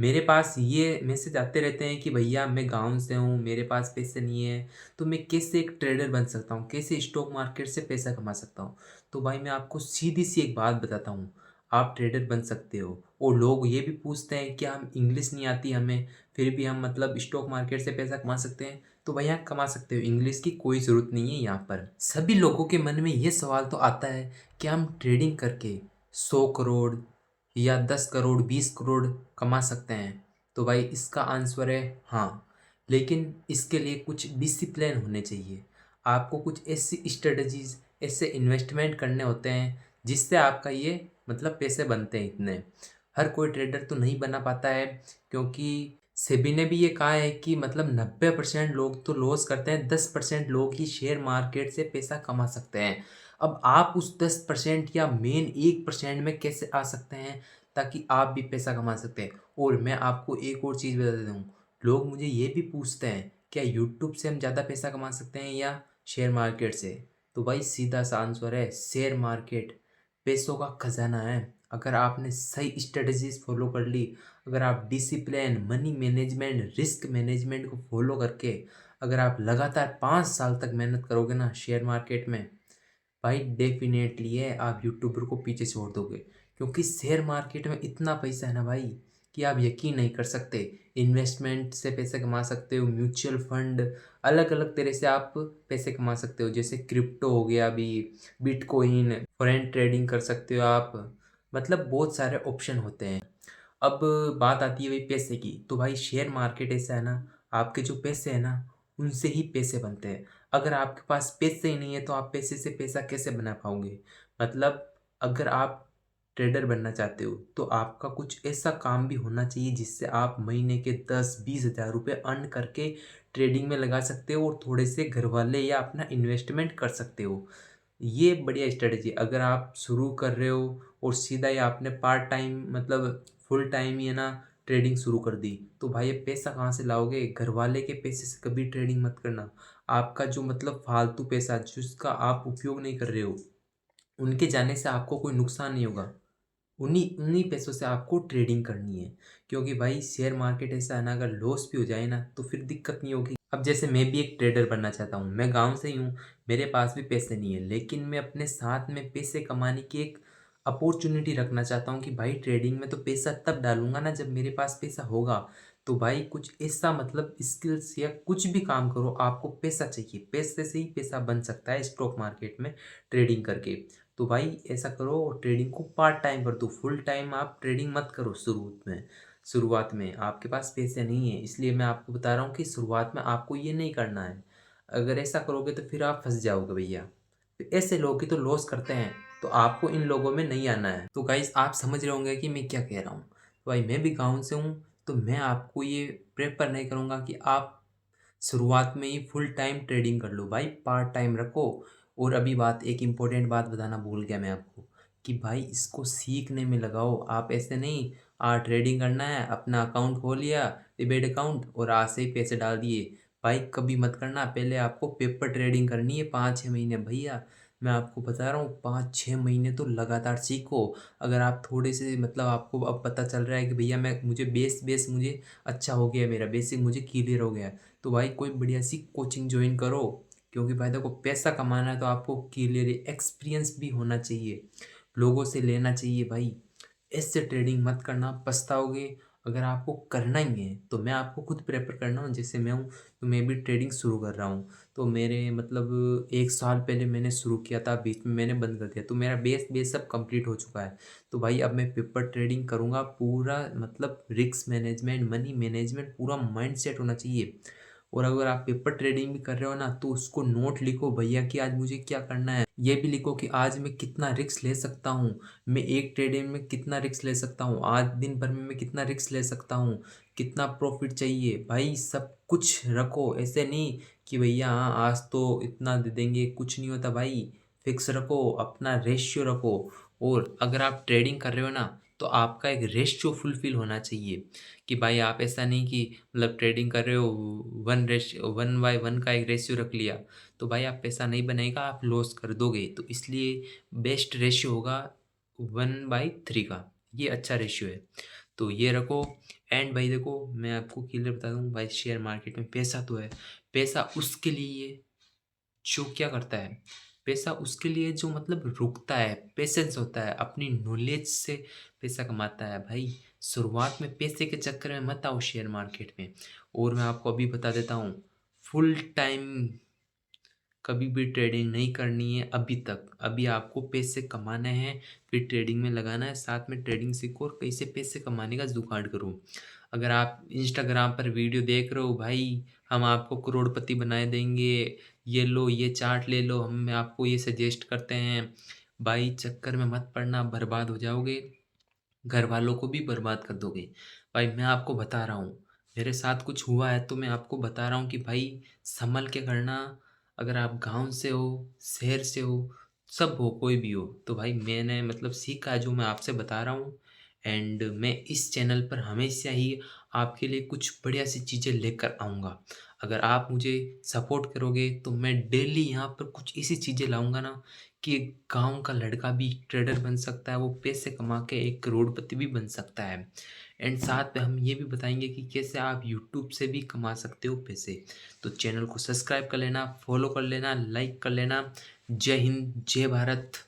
मेरे पास ये मैसेज आते रहते हैं कि भैया मैं गाँव से हूँ, मेरे पास पैसे नहीं है, तो मैं कैसे एक ट्रेडर बन सकता हूँ? कैसे स्टॉक मार्केट से पैसा कमा सकता हूँ? तो भाई मैं आपको सीधी-सी एक बात बताता हूँ, आप ट्रेडर बन सकते हो और लोग ये भी पूछते हैं कि हम इंग्लिश नहीं आती हमें, फिर भी हम मतलब स्टॉक मार्केट से पैसा कमा सकते हैं? तो भैया कमा सकते हो, इंग्लिश की कोई ज़रूरत नहीं है यहाँ पर। सभी लोगों के मन में ये सवाल तो आता है कि हम ट्रेडिंग करके 100 करोड़ या 10 करोड़ 20 करोड़ कमा सकते हैं। तो भाई इसका आंसर है हाँ, लेकिन इसके लिए कुछ डिसिप्लिन होने चाहिए। आपको कुछ ऐसी स्ट्रेटजीज, ऐसे इन्वेस्टमेंट करने होते हैं जिससे आपका ये मतलब पैसे बनते हैं इतने। हर कोई ट्रेडर तो नहीं बना पाता है, क्योंकि सेबी ने भी ये कहा है कि मतलब 90% लोग तो लॉस करते हैं, 10% लोग ही शेयर मार्केट से पैसा कमा सकते हैं। अब आप उस 10% या मेन 1% में कैसे आ सकते हैं ताकि आप भी पैसा कमा सकते हैं? और मैं आपको एक और चीज़ बता देता हूँ, लोग मुझे ये भी पूछते हैं क्या यूट्यूब से हम ज़्यादा पैसा कमा सकते हैं या शेयर मार्केट से? तो भाई सीधा सा आंसर है शेयर मार्केट पैसों का खजाना है। अगर आपने सही स्ट्रेटजीज फॉलो कर ली, अगर आप discipline, money management, risk management को फॉलो करके अगर आप लगातार 5 साल तक मेहनत करोगे ना शेयर मार्केट में, भाई डेफिनेटली है आप यूट्यूबर को पीछे छोड़ दोगे। क्योंकि शेयर मार्केट में इतना पैसा है ना भाई कि आप यकीन नहीं कर सकते। इन्वेस्टमेंट से पैसे कमा सकते हो, म्यूचुअल फंड, अलग अलग तरह से आप पैसे कमा सकते हो। जैसे क्रिप्टो हो गया अभी, बिटकॉइन, फॉरेन ट्रेडिंग कर सकते हो आप, मतलब बहुत सारे ऑप्शन होते हैं। अब बात आती है भाई पैसे की, तो भाई शेयर मार्केट ऐसा है ना, आपके जो पैसे हैं ना उनसे ही पैसे बनते हैं। अगर आपके पास पैसे ही नहीं है तो आप पैसे से पैसा कैसे बना पाओगे? मतलब अगर आप ट्रेडर बनना चाहते हो तो आपका कुछ ऐसा काम भी होना चाहिए जिससे आप महीने के 10-20 हज़ार रुपये अर्न करके ट्रेडिंग में लगा सकते हो और थोड़े से घर वाले या अपना इन्वेस्टमेंट कर सकते हो। ये बढ़िया स्ट्रेटजी। अगर आप शुरू कर रहे हो और सीधा ही आपने पार्ट टाइम मतलब फुल टाइम ही है ना ट्रेडिंग शुरू कर दी, तो भाई ये पैसा कहाँ से लाओगे? घर वाले के पैसे से कभी ट्रेडिंग मत करना। आपका जो मतलब फालतू पैसा जिसका आप उपयोग नहीं कर रहे हो, उनके जाने से आपको कोई नुकसान नहीं होगा। उन्हीं उन्हीं पैसों से आपको ट्रेडिंग करनी है। क्योंकि भाई शेयर मार्केट ऐसा है ना, अगर लॉस भी हो जाए ना तो फिर दिक्कत नहीं होगी। अब जैसे मैं भी एक ट्रेडर बनना चाहता हूँ, मैं गाँव से ही हूँ, मेरे पास भी पैसे नहीं है, लेकिन मैं अपने साथ में पैसे कमाने की एक अपॉर्चुनिटी रखना चाहता हूँ कि भाई ट्रेडिंग में तो पैसा तब डालूँगा ना जब मेरे पास पैसा होगा। तो भाई कुछ ऐसा मतलब स्किल्स या कुछ भी काम करो, आपको पैसा चाहिए, पैसे से ही पैसा बन सकता है स्टॉक मार्केट में ट्रेडिंग करके। तो भाई ऐसा करो और ट्रेडिंग को पार्ट टाइम कर दो, फुल टाइम आप ट्रेडिंग मत करो शुरुआत में आपके पास पैसे नहीं है, इसलिए मैं आपको बता रहा हूँ कि शुरुआत में आपको ये नहीं करना है। अगर ऐसा करोगे तो फिर आप फंस जाओगे भैया। तो ऐसे लोग ही तो लॉस करते हैं, तो आपको इन लोगों में नहीं आना है। तो गाइस आप समझ रहे होंगे कि मैं क्या कह रहा हूँ। तो भाई मैं भी गाँव से हूँ, तो मैं आपको ये प्रेफर नहीं करूँगा कि आप शुरुआत में ही फुल टाइम ट्रेडिंग कर लो, भाई पार्ट टाइम रखो। और अभी बात, एक इम्पोर्टेंट बात बताना भूल गया मैं आपको, कि भाई इसको सीखने में लगाओ। आप ऐसे नहीं ट्रेडिंग करना है, अपना अकाउंट खोल लिया, डिबेट अकाउंट, और आज से ही पैसे डाल दिए। भाई कभी मत करना, पहले आपको पेपर ट्रेडिंग करनी है 5-6 महीने भैया। मैं आपको बता रहा हूँ 5-6 महीने तो लगातार सीखो। अगर आप थोड़े से मतलब आपको अब पता चल रहा है कि भैया मैं मुझे बेस बेस मुझे अच्छा हो गया, मेरा बेसिक मुझे क्लियर हो गया, तो भाई कोई बढ़िया सी कोचिंग ज्वाइन करो। क्योंकि भाई देखो पैसा कमाना है तो आपको क्लियर एक्सपीरियंस भी होना चाहिए, लोगों से लेना चाहिए भाई। ऐसे ट्रेडिंग मत करना, पछताओगे। अगर आपको करना ही है तो मैं आपको खुद प्रेफर करना हूँ, जैसे मैं हूँ तो मैं भी ट्रेडिंग शुरू कर रहा हूँ। तो मेरे मतलब 1 साल पहले मैंने शुरू किया था, बीच में मैंने बंद कर दिया, तो मेरा बेस बेस सब कंप्लीट हो चुका है। तो भाई अब मैं पेपर ट्रेडिंग करूँगा, पूरा मतलब रिस्क मैनेजमेंट, मनी मैनेजमेंट, पूरा माइंड सेट होना चाहिए। और अगर आप पेपर ट्रेडिंग भी कर रहे हो ना तो उसको नोट लिखो भैया कि आज मुझे क्या करना है। ये भी लिखो कि आज मैं कितना रिस्क ले सकता हूँ, मैं एक ट्रेडिंग में कितना रिस्क ले सकता हूँ, आज दिन भर में मैं कितना रिस्क ले सकता हूँ, कितना प्रॉफिट चाहिए, भाई सब कुछ रखो। ऐसे नहीं कि भैया हाँ आज तो इतना दे देंगे, कुछ नहीं होता भाई। फिक्स रखो, अपना रेशियो रखो। और अगर आप ट्रेडिंग कर रहे हो ना तो आपका एक रेशियो फुलफिल होना चाहिए, कि भाई आप ऐसा नहीं कि मतलब ट्रेडिंग कर रहे हो 1:1 का एक रेशियो रख लिया, तो भाई आप पैसा नहीं बनेगा, आप लॉस कर दोगे। तो इसलिए बेस्ट रेशियो होगा 1/3 का, ये अच्छा रेशियो है। तो ये रखो। एंड भाई देखो, मैं आपको क्लियर बता दूँ भाई, शेयर मार्केट में पैसा तो है। पैसा उसके लिए है जो क्या करता है, पैसा उसके लिए जो मतलब रुकता है, पेशेंस होता है, अपनी नॉलेज से पैसा कमाता है भाई। शुरुआत में पैसे के चक्कर में मत आओ शेयर मार्केट में। और मैं आपको अभी बता देता हूँ, फुल टाइम कभी भी ट्रेडिंग नहीं करनी है अभी तक। अभी आपको पैसे कमाने हैं, फिर ट्रेडिंग में लगाना है। साथ में ट्रेडिंग सीखो और कैसे पैसे कमाने का जुगाड़ करो। अगर आप इंस्टाग्राम पर वीडियो देख रहे हो भाई, हम आपको करोड़पति बनाए देंगे, ये लो ये चार्ट ले लो, हम आपको ये सजेस्ट करते हैं, भाई चक्कर में मत पड़ना, बर्बाद हो जाओगे, घर वालों को भी बर्बाद कर दोगे। भाई मैं आपको बता रहा हूँ, मेरे साथ कुछ हुआ है तो मैं आपको बता रहा हूँ कि भाई संभल के करना। अगर आप गांव से हो, शहर से हो, सब हो, कोई भी हो, तो भाई मैंने मतलब सीखा है जो मैं आपसे बता रहा हूँ। एंड मैं इस चैनल पर हमेशा ही आपके लिए कुछ बढ़िया सी चीज़ें लेकर आऊँगा। अगर आप मुझे सपोर्ट करोगे तो मैं डेली यहाँ पर कुछ ऐसी चीज़ें लाऊंगा ना कि एक गाँव का लड़का भी ट्रेडर बन सकता है, वो पैसे कमा के एक करोड़पति भी बन सकता है। एंड साथ में हम ये भी बताएंगे कि कैसे आप यूट्यूब से भी कमा सकते हो पैसे। तो चैनल को सब्सक्राइब कर लेना, फॉलो कर लेना, लाइक कर लेना। जय हिंद, जय भारत।